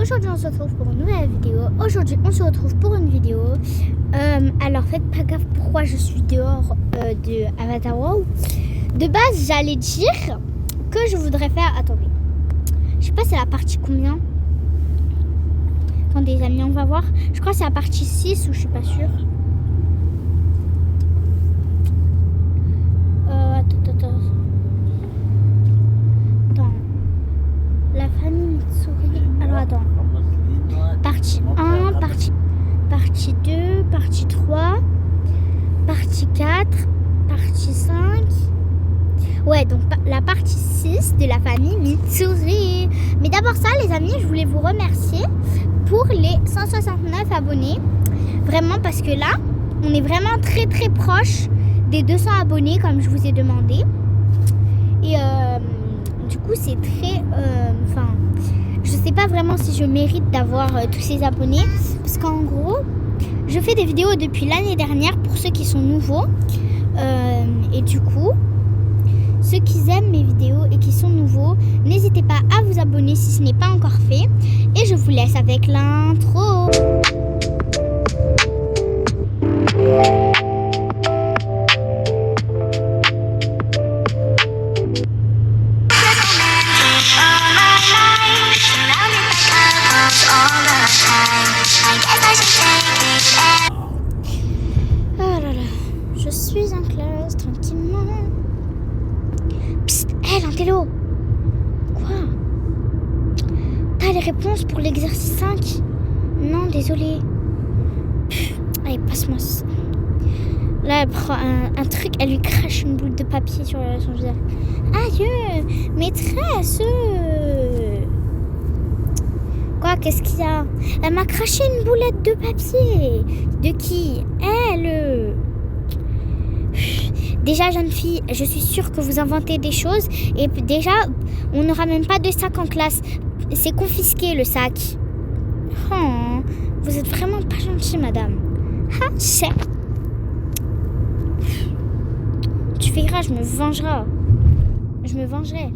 Aujourd'hui on se retrouve pour une nouvelle vidéo. Aujourd'hui on se retrouve pour une vidéo. Alors faites pas gaffe pourquoi je suis dehors de Avatar WoW. De base j'allais dire que je voudrais faire... Attendez. Je sais pas c'est la partie combien. Attendez les amis on va voir. Je crois que c'est la partie 6 ou je suis pas sûre. Attends. La famille Mitsuri. Alors attends. Partie 1, partie 2, partie 3, partie 4, partie 5. Ouais, donc la partie 6 de la famille Mitsuri. Mais d'abord ça, les amis, je voulais vous remercier pour les 169 abonnés. Vraiment, parce que là, on est vraiment très très proche des 200 abonnés, comme je vous ai demandé. Et du coup, c'est très... je sais pas vraiment si je mérite d'avoir tous ces abonnés. Parce qu'en gros, je fais des vidéos depuis l'année dernière pour ceux qui sont nouveaux. Et du coup, ceux qui aiment mes vidéos et qui sont nouveaux, n'hésitez pas à vous abonner si ce n'est pas encore fait. Et je vous laisse avec l'intro. Oh là là, je suis en classe tranquillement. Psst, hé Lantello. Quoi? T'as les réponses pour l'exercice 5? Non, désolé. Allez, passe-moi ça. Là, elle prend un truc, elle lui crache une boule de papier sur son visage. Aïe, maîtresse. Quoi, qu'est-ce qu'il y a? Elle m'a craché une boulette de papier. De qui? Elle. Déjà, jeune fille, je suis sûre que vous inventez des choses. Et déjà, on ne ramène pas de sac en classe. C'est confisqué, le sac. Oh, vous êtes vraiment pas gentille, madame. Ah, c'est... Tu verras, je me vengerai. Je me vengerai.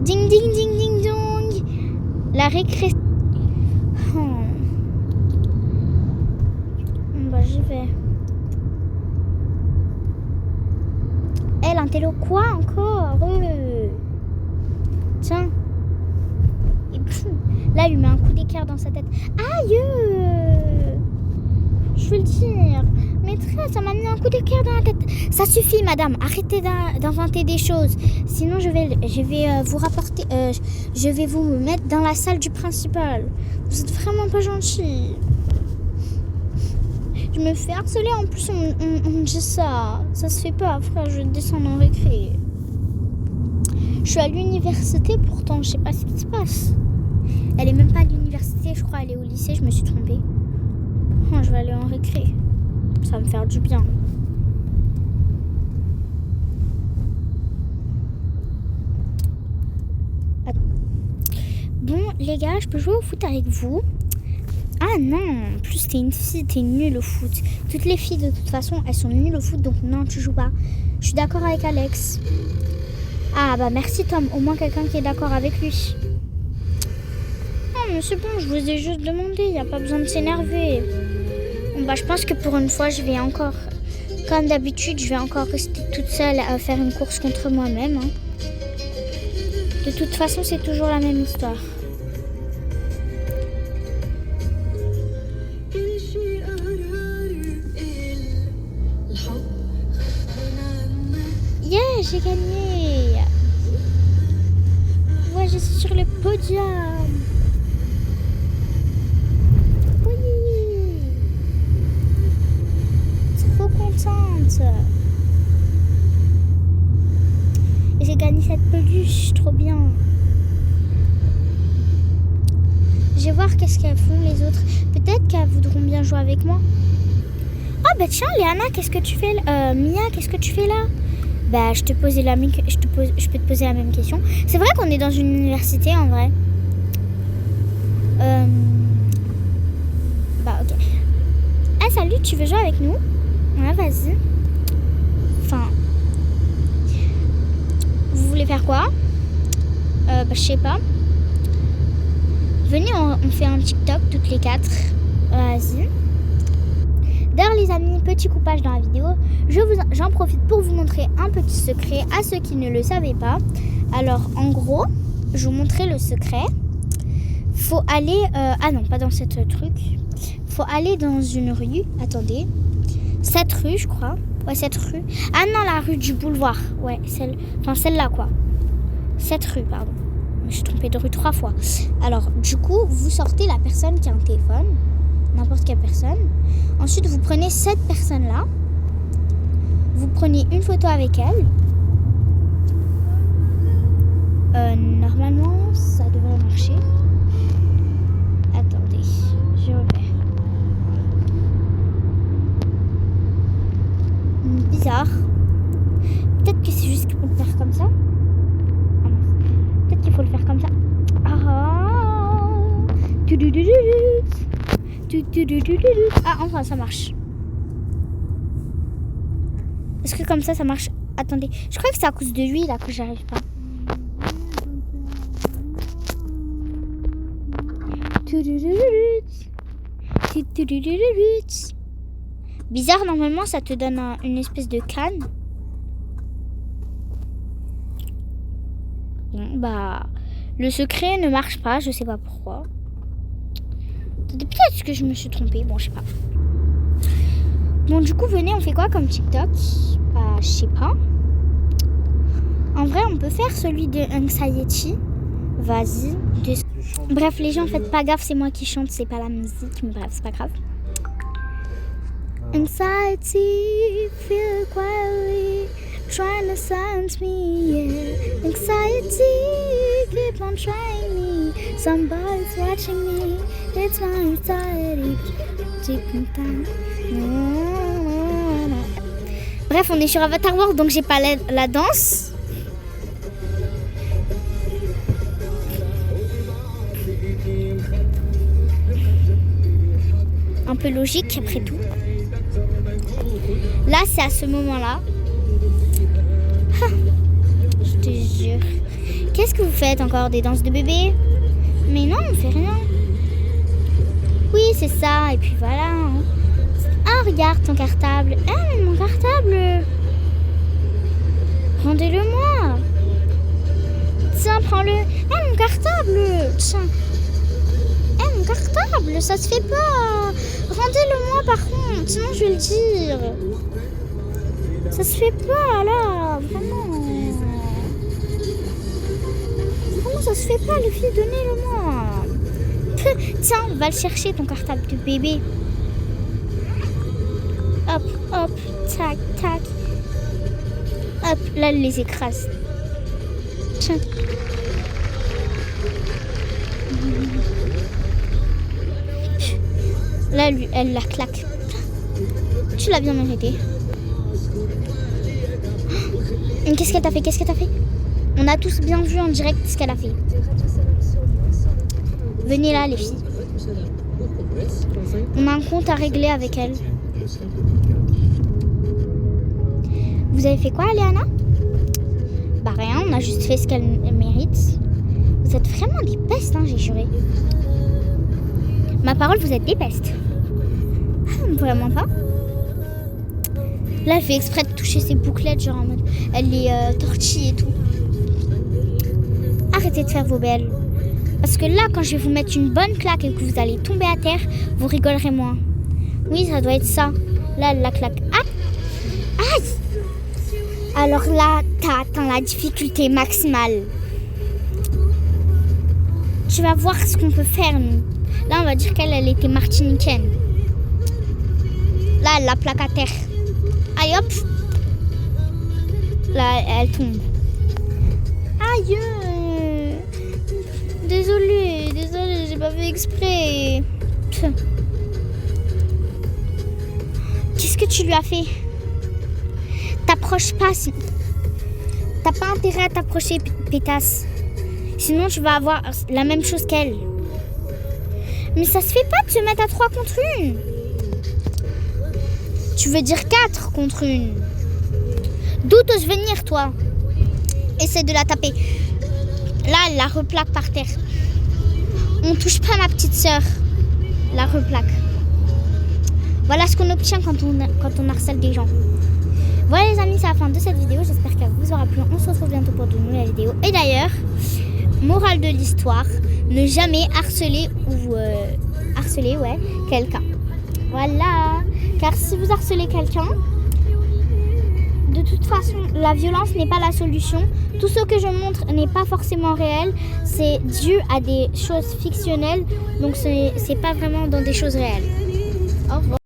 Ding, ding, ding, ding, dong. La récré... Oh. Bah, j'y vais. Elle, un télo, quoi encore? Tiens. Et pfff, là, il lui met un coup d'équerre dans sa tête. Aïe! Je veux le dire. Maîtresse, ça m'a mis un coup d'équerre dans la tête. Ça suffit, madame. Arrêtez d'inventer des choses. Sinon, je vais vous rapporter... je vais vous mettre dans la salle du principal. Vous êtes vraiment pas gentil. Je me fais harceler. En plus, on me dit ça. Ça se fait pas, frère. Je descends en récré. Je suis à l'université, pourtant. Je sais pas ce qui se passe. Elle est même pas à l'université. Je crois elle est au lycée. Je me suis trompée. Oh, je vais aller en récré. Ça va me faire du bien. Bon, les gars, je peux jouer au foot avec vous? Ah non, en plus t'es une fille, t'es nulle au foot. Toutes les filles de toute façon, elles sont nulles au foot, donc non, tu joues pas. Je suis d'accord avec Alex. Ah bah merci Tom, au moins quelqu'un qui est d'accord avec lui. Non mais c'est bon, je vous ai juste demandé, il n'y a pas besoin de s'énerver. Bon bah je pense que pour une fois, je vais encore, comme d'habitude, je vais encore rester toute seule à faire une course contre moi-même. Hein. De toute façon, c'est toujours la même histoire. Yeah, j'ai gagné. Ouais, je suis sur le podium. Oui. Trop contente. Et j'ai gagné cette peluche, trop bien. Je vais voir qu'est-ce qu'elles font les autres. Peut-être qu'elles voudront bien jouer avec moi. Oh bah tiens, Léana, qu'est-ce que tu fais là? Mia, qu'est-ce que tu fais là? Bah je peux te poser la même question. C'est vrai qu'on est dans une université en vrai. Bah ok. Ah salut, tu veux jouer avec nous? Ouais, vas-y. Enfin, vous voulez faire quoi? Bah je sais pas. Venez, on fait un TikTok toutes les 4. Vas-y. D'ailleurs les amis, petit coupage dans la vidéo, j'en profite pour vous montrer un petit secret à ceux qui ne le savaient pas. Alors en gros, je vous montrerai le secret. Faut aller, ah non, pas dans cette truc. Faut aller dans une rue, attendez. Cette rue, je crois. Ouais, cette rue. Ah non, la rue du boulevard. Ouais, celle-là quoi. Cette rue, pardon. Je me suis trompée de rue 3 fois. Alors, du coup, vous sortez la personne qui a un téléphone. N'importe quelle personne. Ensuite, vous prenez cette personne-là. Vous prenez une photo avec elle. Normalement, ça devrait marcher. Attendez, je refais. Bizarre. Peut-être que c'est juste qu'il faut le faire comme ça. Peut-être qu'il faut le faire comme ça. Ah, enfin, ça marche. Est-ce que comme ça marche? Attendez, je crois que c'est à cause de lui là que j'arrive pas. Bizarre, normalement ça te donne une espèce de canne. Bon, bah, le secret ne marche pas, je sais pas pourquoi. Peut-être que je me suis trompée, bon, je sais pas. Bon, du coup, venez, on fait quoi comme TikTok? Bah, je sais pas. En vrai, on peut faire celui de Anxiety. Vas-y. Bref, les gens, faites pas gaffe, c'est moi qui chante, c'est pas la musique, mais bref, c'est pas grave. Anxiety, feel quietly, trying to silence me, yeah. Anxiety, keep on trying me, somebody's watching me, it's my anxiety, taking time. Bref, on est sur Avatar World, donc j'ai pas la danse. Un peu logique après tout. Là, c'est à ce moment-là. Ah, je te jure. Qu'est-ce que vous faites encore? Des danses de bébé? Mais non, on fait rien. Oui, c'est ça. Et puis voilà. Ah, regarde ton cartable. Ah, mais mon cartable. Rendez-le-moi. Tiens, prends-le. Ah, mon cartable. Tiens. Eh, mon cartable, ça se fait pas. Rendez-le-moi par contre, sinon je vais le dire. Ça se fait pas là, vraiment. Vraiment, ça se fait pas, les filles, donnez-le-moi. Tiens, va le chercher ton cartable de bébé. Hop, hop, tac, tac. Hop, là, elle les écrase. Tiens. Là, lui, elle la claque. Tu l'as bien mérité. Qu'est-ce qu'elle t'a fait? Qu'est-ce qu'elle t'a fait? On a tous bien vu en direct ce qu'elle a fait. Venez là, les filles. On a un compte à régler avec elle. Vous avez fait quoi, Léana? Bah rien, on a juste fait ce qu'elle mérite. Vous êtes vraiment des pestes, hein, j'ai juré. Ma parole, vous êtes des pestes. Vraiment pas. Là, elle fait exprès de toucher ses bouclettes, genre en mode elle les tortille et tout. Arrêtez de faire vos belles. Parce que là, quand je vais vous mettre une bonne claque et que vous allez tomber à terre, vous rigolerez moins. Oui, ça doit être ça. Là, elle la claque. Ah! Aïe! Alors là, t'as atteint la difficulté maximale. Tu vas voir ce qu'on peut faire, nous. Là, on va dire qu'elle était martiniquaine. Là, elle la plaque à terre. Aïe, hop. Là, elle tombe. Aïe. Désolée, j'ai pas fait exprès. Qu'est-ce que tu lui as fait? T'approches pas. T'as pas intérêt à t'approcher, pétasse. Sinon, tu vas avoir la même chose qu'elle. Mais ça se fait pas de se mettre à 3 contre 1. Tu veux dire 4 contre 1. D'où t'oses venir, toi? Essaie de la taper. Là, elle la replaque par terre. On touche pas à ma petite sœur. La replaque. Voilà ce qu'on obtient quand on harcèle des gens. Voilà les amis, c'est la fin de cette vidéo. J'espère qu'elle vous aura plu. On se retrouve bientôt pour de nouvelles vidéos. Et d'ailleurs, morale de l'histoire, ne jamais harceler ou quelqu'un. Voilà. Car si vous harcelez quelqu'un, de toute façon, la violence n'est pas la solution. Tout ce que je montre n'est pas forcément réel. C'est dû à des choses fictionnelles. Donc c'est pas vraiment dans des choses réelles. Au revoir.